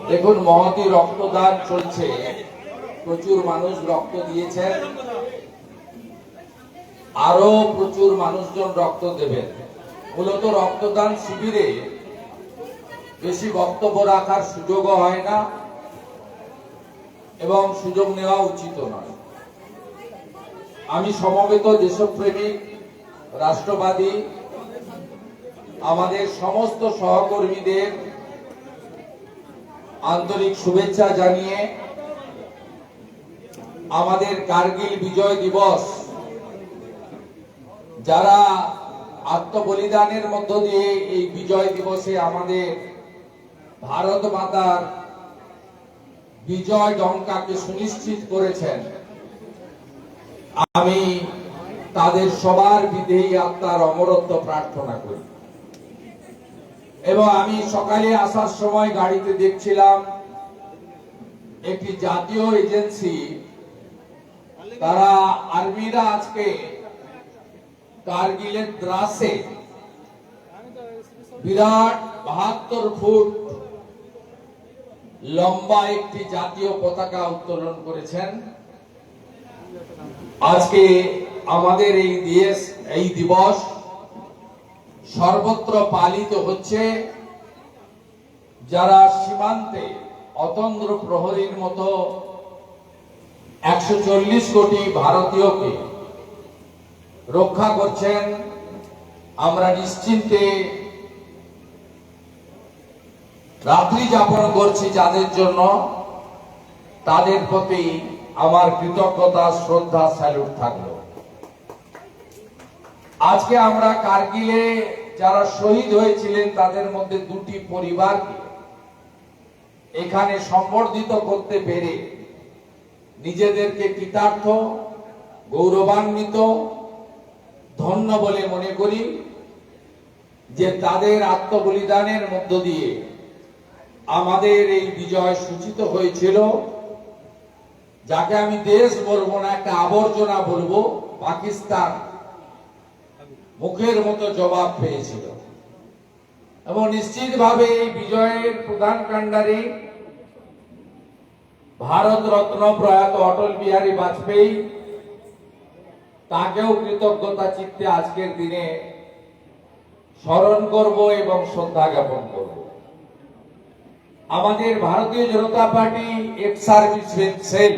দেখুন, মহতি রক্তদান চলছে, প্রচুর মানুষ রক্ত দিয়েছেন, আরো প্রচুর মানুষজন রক্ত দেবেন। মূলত রক্তদান শিবিরে বেশি বক্তব্য রাখার সুযোগও হয় না এবং সুযোগ নেওয়া উচিত নয়। আমি সমবেত দেশপ্রেমিক, রাষ্ট্রবাদী আমাদের সমস্ত সহকর্মীদের আন্তরিক শুভেচ্ছা জানিয়ে আমাদের কার্গিল বিজয় দিবস যারা আত্মবলিদানের মধ্য দিয়ে এই বিজয় দিবসে আমাদের ভারত মাতার বিজয় ডঙ্কাকে সুনিশ্চিত করেছেন, আমি তাদের সবার বিদেহী আত্মার অমরত্ব প্রার্থনা করি। এবং আমি সকালে আসার সময় গাড়িতে দেখছিলাম একটি জাতীয় এজেন্সি, তারা আর্মিরা আজকে কার্গিলের দ্রাসে বিরাট ৭২ ফুট লম্বা একটি জাতীয় পতাকা উত্তোলন করেছেন। আজকে আমাদের এই দিবস সর্বত্র পালিত হচ্ছে, যারা সীমান্তে অতন্দ্র প্রহরীর মতো ১৪০ কোটি ভারতীয়কে রক্ষা করছেন। আমরা নিশ্চিন্তে রাত্রি যাপন করছি যাদের জন্য, তাদের প্রতি আমার কৃতজ্ঞতা, শ্রদ্ধা, স্যালুট থাকলো। আজকে আমরা কার্গিলে যারা শহীদ হয়েছিলেন তাদের মধ্যে দুটি পরিবারকে এখানে সম্বর্ধিত করতে পেরে নিজেদেরকে কৃতার্থ, গৌরবান্বিত, ধন্য বলে মনে করি যে তাদের আত্মবলিদানের মধ্য দিয়ে আমাদের এই বিজয় সূচিত হয়েছিল। যাকে আমি দেশ বলবো না, একটা আবর্জনা বলবো, পাকিস্তান মুখের মতো জবাব পেয়েছিল। এবং নিশ্চিতভাবে এই বিজয়ের প্রধান কাণ্ডারী ভারত রত্ন প্রয়াত অটল বিহারী বাজপেয়ী, তাকেও কৃতজ্ঞতা চিত্তে আজকের দিনে স্মরণ করব এবং শ্রদ্ধা জ্ঞাপন করব। আমাদের ভারতীয় জনতা পার্টি এক্স সার্ভিসমেন সেল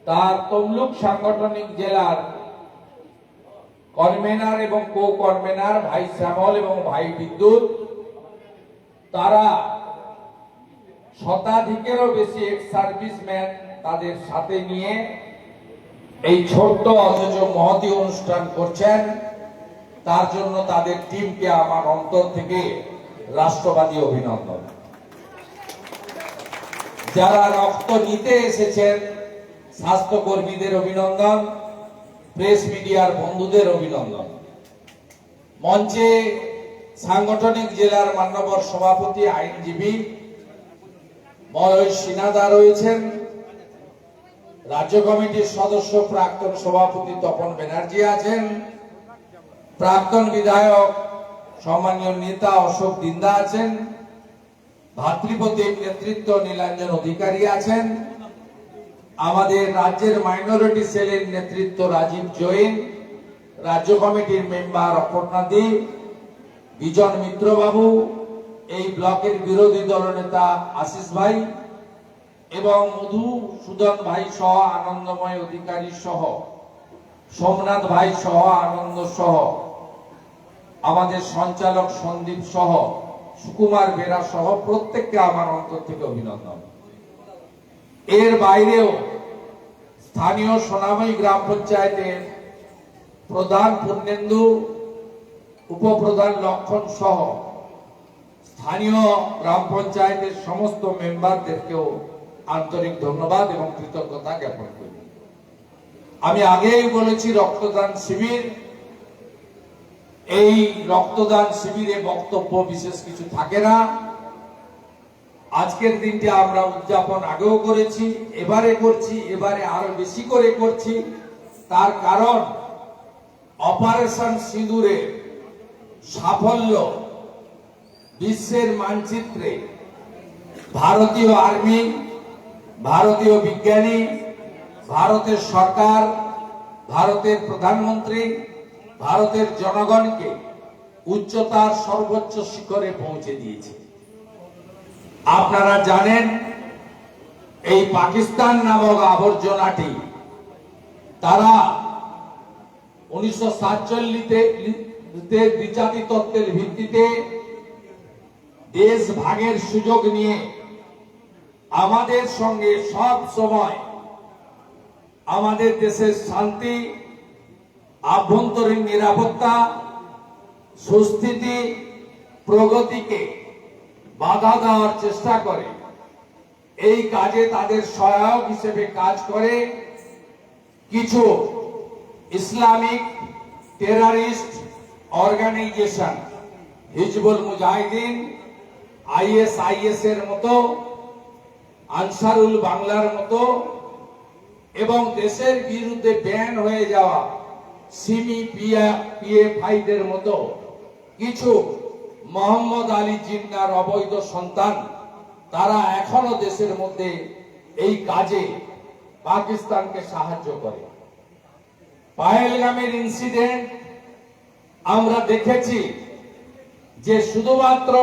তার তমলুক সাংগঠনিক জেলার কনভেনার এবং কো কনভেনার ভাই শ্যামল এবং ভাই বিদ্যুৎ, তারা শতাধিকেরও বেশি এক্স সার্ভিসম্যান তাদের সাথে নিয়ে এই ছোট্ট অথচ মহতি অনুষ্ঠান করছেন। তার জন্য তাদের টিমকে আমার অন্তর থেকে রাষ্ট্রবাদী অভিনন্দন। যারা রক্ত নিতে এসেছেন স্বাস্থ্যকর্মীদের অভিনন্দন, প্রেস মিডিয়ার বন্ধুদের অভিনন্দন। মঞ্চে সাংগঠনিক জেলার মান্যবর সভাপতি আইনজীবী মলয় সিনহা রয়েছেন, রাজ্য কমিটির সদস্য প্রাক্তন সভাপতি তপন ব্যানার্জি আছেন, প্রাক্তন বিধায়ক সম্মানীয় নেতা অশোক দিন্দা আছেন, ভাতৃপ্রতিম নেতৃত্ব নীলাঞ্জন অধিকারী আছেন, আমাদের রাজ্যের মাইনরিটি সেলের নেতৃত্ব রাজীব জৈন, রাজ্য কমিটির মেম্বার অপর্ণাদি, বিজন মিত্র বাবু, এই ব্লকের বিরোধী দলনেতা আশিস ভাই এবং মধুসূদন ভাই সহ আনন্দময় অধিকারী সহ সোমনাথ ভাই সহ আনন্দ সহ আমাদের সঞ্চালক সন্দীপ সহ সুকুমার বেরা সহ প্রত্যেককে আমার অন্তর থেকে অভিনন্দন। এর বাইরেও স্থানীয় সোনাময়ী গ্রাম পঞ্চায়েতের প্রধান পূর্ণেন্দু, উপপ্রধান লক্ষণ সহ স্থানীয় গ্রাম পঞ্চায়েতের সমস্ত মেম্বারদেরকেও আন্তরিক ধন্যবাদ এবং কৃতজ্ঞতা জ্ঞাপন করি। আমি আগেই বলেছি, রক্তদান শিবির, এই রক্তদান শিবিরে বক্তব্য বিশেষ কিছু থাকে না। আজকের দিনটি আমরা উদযাপন আগেও করেছি, এবারে করছি, এবারে আরো বেশি করে করছি। তার কারণ অপারেশন সিঁদুরের সাফল্য বিশ্বের মানচিত্রে ভারতীয় আর্মি, ভারতীয় বিজ্ঞানী, ভারতের সরকার, ভারতের প্রধানমন্ত্রী, ভারতের জনগণকে উচ্চতার সর্বোচ্চ শিখরে পৌঁছে দিয়েছে। আপনারা জানেন এই পাকিস্তান নামক আবর্জনাটি তারা 1947-তে দ্বিজাতি তত্ত্বের ভিত্তিতে দেশ ভাগের সুযোগ নিয়ে আমাদের সঙ্গে সব সময় আমাদের দেশের শান্তি, আভ্যন্তরীণ নিরাপত্তা, সুস্থিতি, প্রগতিকে বাধা দেওয়ার চেষ্টা করে। এই কাজে তাদের সহায়ক হিসেবে কাজ করে কিছু Islamic terrorist organisation, Hizbul Mujahideen, ISIS এর মতো, আনসারুল বাংলার মতো এবং দেশের বিরুদ্ধে ব্যান হয়ে যাওয়া সিমি PFI দের মতো কিছু মোহাম্মদ আলী জিন্নাহর অবৈধ সন্তান, তারা এখনো দেশের মধ্যে এই কাজে পাকিস্তানকে সাহায্য করে। পাহেলগামের ইনসিডেন্ট আমরা দেখেছি যে শুধুমাত্র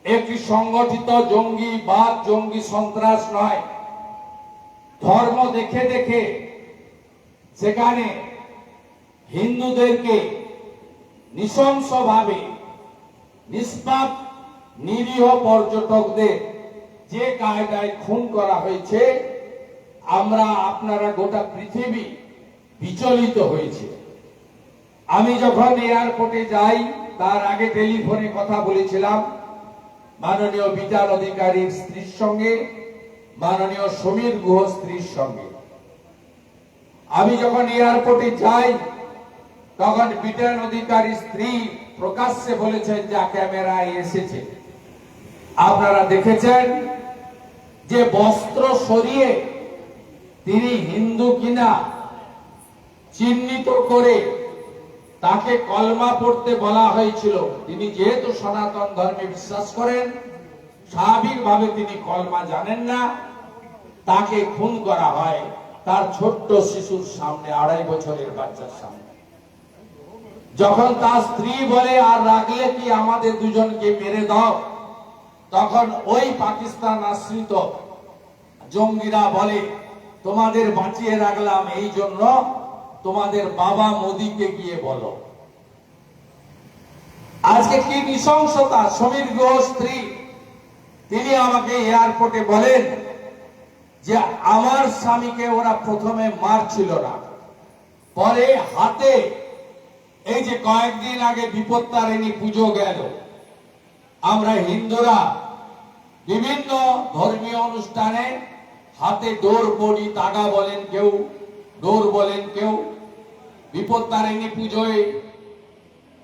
একটি সংগঠিত জঙ্গিবাদ, জঙ্গি সন্ত্রাস নয়, ধর্ম দেখে দেখে সেখানে হিন্দুদেরকে নৃশংসভাবে নিষ্পাপ নিরীহ পর্যটকদের যে কায়দায় খুন করা হয়েছে, আমরা আপনারা গোটা পৃথিবী বিচলিত হয়েছে। আমি যখন এয়ারপোর্টে যাই তার আগে টেলিফোনে কথা বলেছিলাম মাননীয় বিচার অধিকারীর স্ত্রীর সঙ্গে, মাননীয় সমীর গুহ স্ত্রীর সঙ্গে। আমি যখন এয়ারপোর্টে যাই তখন বিচার অধিকারীর স্ত্রী প্রকাশ্যে বলেছেন, যা ক্যামেরায় এসেছে আপনারা দেখেছেন, যে বস্ত্র সরিয়ে তিনি হিন্দু কিনা চিহ্নিত করে তাকে কলমা পড়তে বলা হয়েছিল। তিনি যেহেতু সনাতন ধর্মে বিশ্বাস করেন, স্বাভাবিকভাবে তিনি কলমা জানেন না, তাকে খুন করা হয় তার ছোট্ট শিশুর সামনে, 2.5 বছরের বাচ্চার সামনে। যখন তার স্ত্রী বলে, আর রাখলে কি আমাদের দুজনকে মেরে দাও, তখন ওই পাকিস্তান আশ্রিত জঙ্গিরা বলে, তোমাদের বাঁচিয়ে রাখলাম এই জন্য তোমাদের বাবা মোদীকে গিয়ে বলো। আজকে কি নৃশংসতা! সমীর গুহ স্ত্রী তিনি আমাকে এয়ারপোর্টে বলেন যে আমার স্বামীকে ওরা প্রথমে মারছিল না, পরে হাতে, এই যে কয়েকদিন আগে বিপত্তারিণী পুজো গেল, আমরা হিন্দুরা বিভিন্ন ধর্মীয় অনুষ্ঠানে হাতে ডোর বড়ি, তাগা বলেন কেউ, ডোর বলেন কেউ, বিপত্তারিণী পুজোয়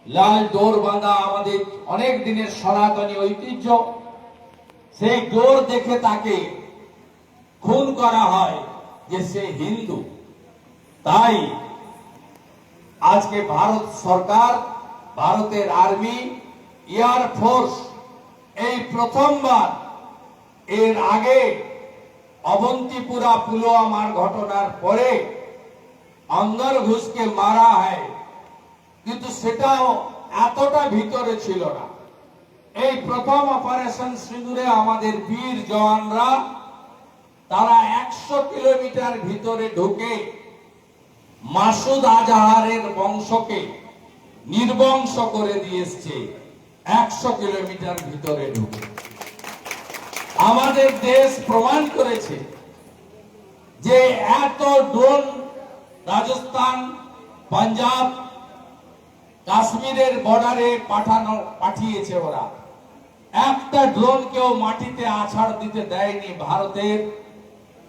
লাল ডোর বাঁধা আমাদের অনেক দিনের সনাতনী ঐতিহ্য। সেই ডোর দেখে তাকে খুন করা হয় যে সে হিন্দু। তাই আজকে ভারত সরকার, ভারতের আর্মি, এয়ার ফোর্স এই প্রথমবার, এর আগে অবন্তিপুরা পুলওয়ামার ঘটনার পরে অন্দর ঘুষকে মারা হয়, কিন্তু সেটাও এতটা ভিতরে ছিল না। এই প্রথম অপারেশন সিঁদুরে আমাদের বীর জওয়ানরা তারা 100 কিলোমিটার ভিতরে ঢুকে মাসুদ আজহারের বংশকে নির্বংশ করে দিয়েছে। 100 কিলোমিটার ভিতরে ঢুকে আমাদের দেশ প্রমাণ করেছে যে এত ড্রোন রাজস্থান, পাঞ্জাব, কাশ্মীরের বর্ডারে পাঠিয়েছে ওরা। একটা ড্রোন কেউ মাটিতে আছাড় দিতে দেয়নি। ভারতের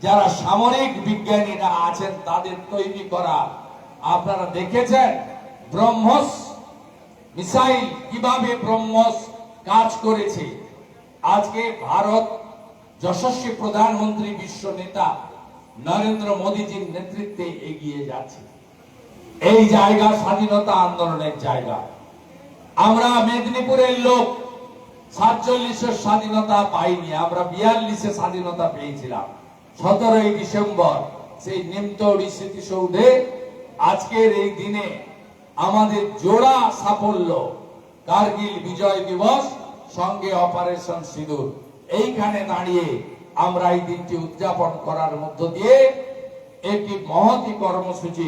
যারা সামরিক বিজ্ঞানীরা আছেন তাদের তৈরি করা, আপনারা দেখেছেন ব্রহ্মস মিসাইল কিভাবে ব্রহ্মস কাজ করেছে। আজকে ভারত যশস্বী প্রধানমন্ত্রী, বিশ্ব নেতা নরেন্দ্র মোদীজির নেতৃত্বে এগিয়ে যাচ্ছে। এই জায়গা স্বাধীনতা আন্দোলনের জায়গা। আমরা মেদিনীপুরের লোক, 47-এর স্বাধীনতা পাইনি, আমরা 42-এ স্বাধীনতা পেয়েছিলাম। 17ই ডিসেম্বর সেই নিমতৌড়ি স্মৃতিসৌধে আজকের এই দিনে আমাদের জোড়া সাফল্য, কার্গিল বিজয় দিবস সঙ্গে অপারেশন সিঁদুর, এইখানে দাঁড়িয়ে আমরা এই দিনটি উদযাপন করার মধ্য দিয়ে একটি মহতি কর্মসূচি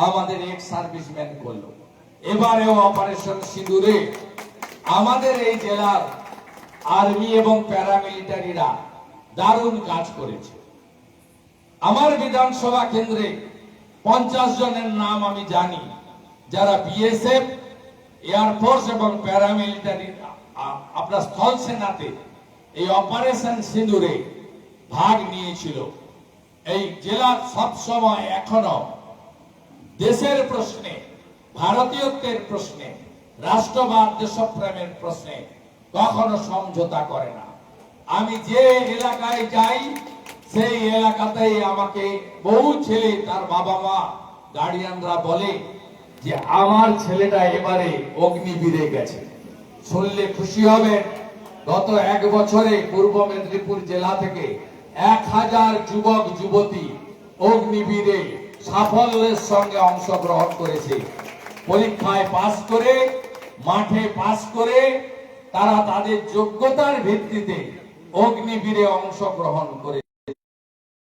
আমাদের এক্স সার্ভিসম্যান করলো। এবারেও অপারেশন সিঁদুরে আমাদের এই জেলার আর্মি এবং প্যারামিলিটারিরা দারুণ কাজ করেছে। আমার বিধানসভা কেন্দ্রে 50 জনের নাম আমি জানি, যারা বিএসএফ, এয়ারফোর্স এবং প্যারামিলিটারি আপনার স্থল সেনাতে এই অপারেশন সিঁদুরে ভাগ নিয়েছিল। এই জেলা সবসময় এখনো দেশের প্রশ্নে, ভারতীয়ত্বের প্রশ্নে, রাষ্ট্রবাদ দেশপ্রেমের প্রশ্নে কখনো সমঝোতা করে না। আমি যে এলাকায় যাই সেই এলাকাতেই আমাকে বহু ছেলে, তার বাবা মা, গার্ডিয়ানরা বলে যে আমার ছেলেটা এবারে অগ্নিবীরে গেছে। শুনলে খুশি হবেন, গত 1 বছরে পূর্ব মেদিনীপুর জেলা থেকে 1000 যুবক যুবতী অগ্নিবীরে সাফল্যের সঙ্গে অংশগ্রহণ করেছে। পরীক্ষায় পাস করে, মাঠে পাস করে তারা তাদের যোগ্যতার ভিত্তিতে অগ্নিবীরে অংশগ্রহণ করে।